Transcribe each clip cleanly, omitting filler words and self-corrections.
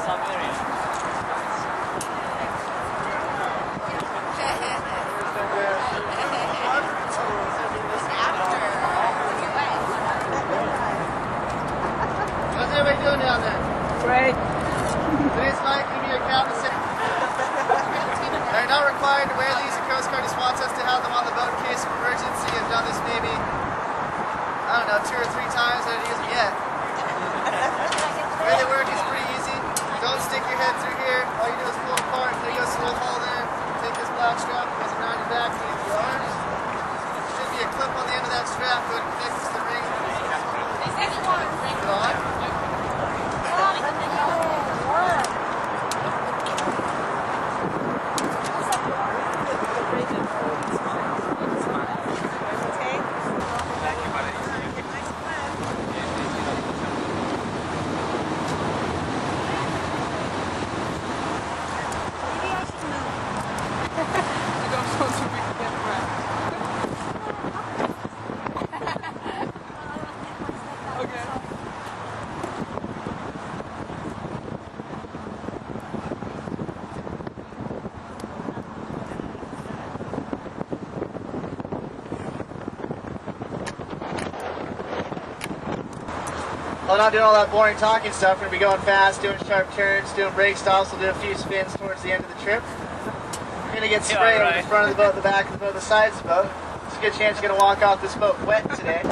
How's everybody doing down there? Great. Today's night, give me your cap and sit. They're not required to wear these. The Coast Guard just wants us to have them on the boat in case of emergency. I've done this maybe, I don't know, 2 or 3 times. I didn't use them yet. The way they work is pretty easy. Don't stick your head through here. All you do is pull apart. There goes the little hole there. Take this black strap, goes around your back to your arms. There should be a clip on the end of that strap. Go ahead and fix the ring. Bring it on. Well, not doing all that boring talking stuff. We're going to be going fast, doing sharp turns, doing brake stops. We'll do a few spins towards the end of the trip. We're going to get sprayed on the front of the boat, the back of the boat, the sides of the boat. It's a good chance you're going to walk off this boat wet today.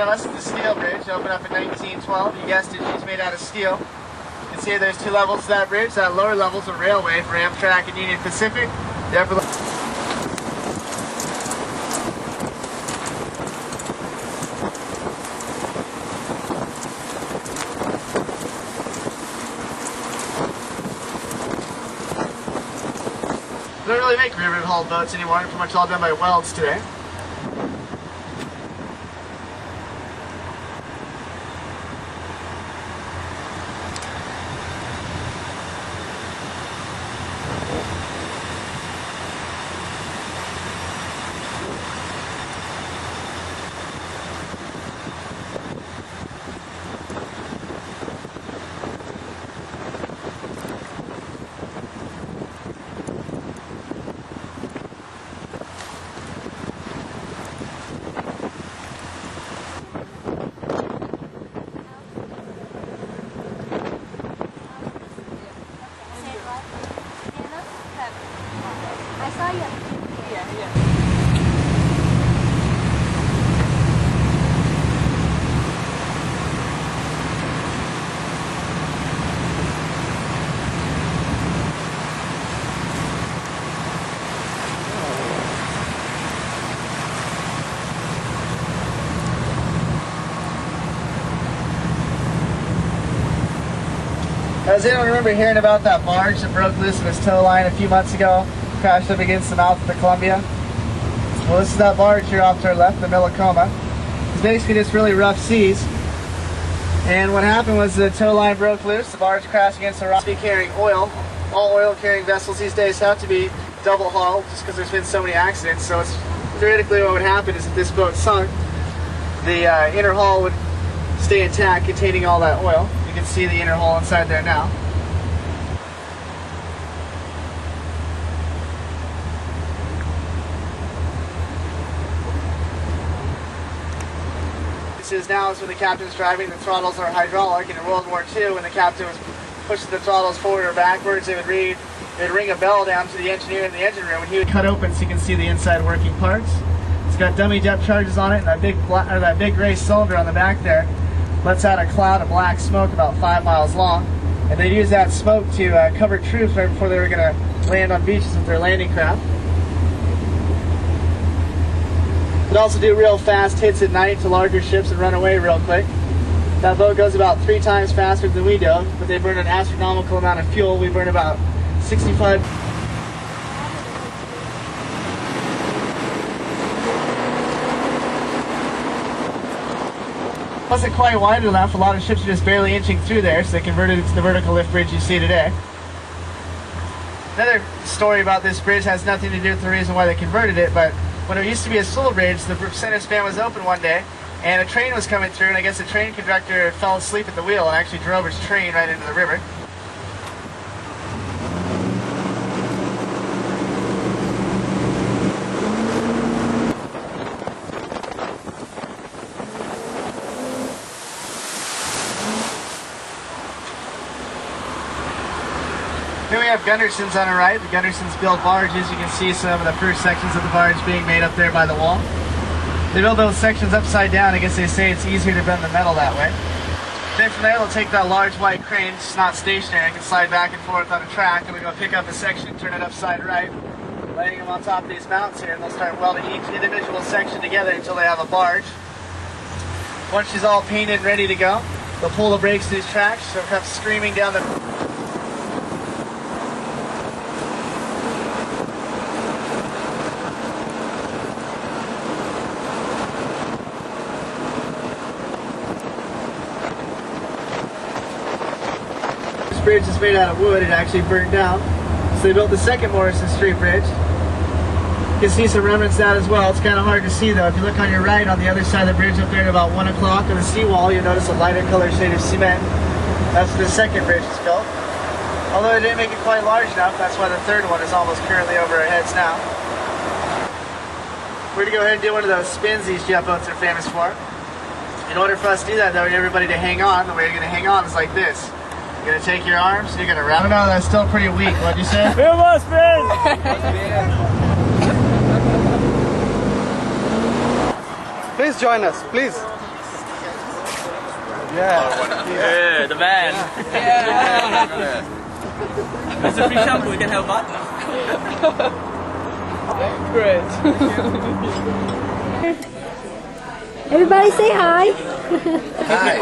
Us the steel bridge opened up in 1912. You guessed it, she's made out of steel. You can see there's 2 levels to that bridge. That lower level's a railway for Amtrak and Union Pacific. The upper level. They don't really make rivet hull boats anymore. They're pretty much all done by welds today. I saw you. Yeah. Does anyone remember hearing about that barge that broke loose in its tow line a few months ago? Crashed up against the mouth of the Columbia? Well, this is that barge here off to our left, the Millicoma. It's basically just really rough seas. And what happened was the tow line broke loose, the barge crashed against the rock. Be carrying oil. All oil carrying vessels these days have to be double hull just because there's been so many accidents. So it's theoretically what would happen is if this boat sunk, the inner hull would stay intact containing all that oil. You can see the inner hull inside there now. This is now is when the captain's driving, the throttles are hydraulic, and in World War II when the captain was pushing the throttles forward or backwards, they'd ring a bell down to the engineer in the engine room and he would cut open so you can see the inside working parts. It's got dummy depth charges on it, and that big gray cylinder on the back there lets out a cloud of black smoke about 5 miles long. And they'd use that smoke to cover troops right before they were going to land on beaches with their landing craft. They'd also do real fast hits at night to larger ships and run away real quick. That boat goes about 3 times faster than we do, but they burn an astronomical amount of fuel. We burn about 65. Wasn't quite wide enough. A lot of ships are just barely inching through there, so they converted it to the vertical lift bridge you see today. Another story about this bridge has nothing to do with the reason why they converted it, but when it used to be a slow bridge, the center span was open one day, and a train was coming through, and I guess the train conductor fell asleep at the wheel and actually drove his train right into the river. Here we have Gunderson's on the right. The Gunderson's build barges. You can see some of the first sections of the barge being made up there by the wall. They build those sections upside down. I guess they say it's easier to bend the metal that way. Then from there, they'll take that large white crane. It's not stationary. It can slide back and forth on a track. And we're going to pick up a section, turn it upside right, laying them on top of these mounts here. And they'll start welding each individual section together until they have a barge. Once she's all painted and ready to go, they'll pull the brakes to these tracks. So it comes screaming down the... bridge is made out of wood. It actually burned down, so they built the second Morrison Street Bridge. You can see some remnants of that as well. It's kind of hard to see though. If you look on your right, on the other side of the bridge up there at about 1 o'clock on the seawall, you'll notice a lighter color shade of cement. That's what the second bridge is built. Although they didn't make it quite large enough, that's why the third one is almost currently over our heads now. We're going to go ahead and do one of those spins these jet boats are famous for. In order for us to do that though, we need everybody to hang on. The way you're going to hang on is like this. You're gonna take your arms, and you're gonna wrap. I don't know, that's still pretty weak. What'd you say? We must spin! Please join us, please. Yeah, the man. Yeah. There's a free shampoo, we can have that now. Great. Everybody say hi. Hi.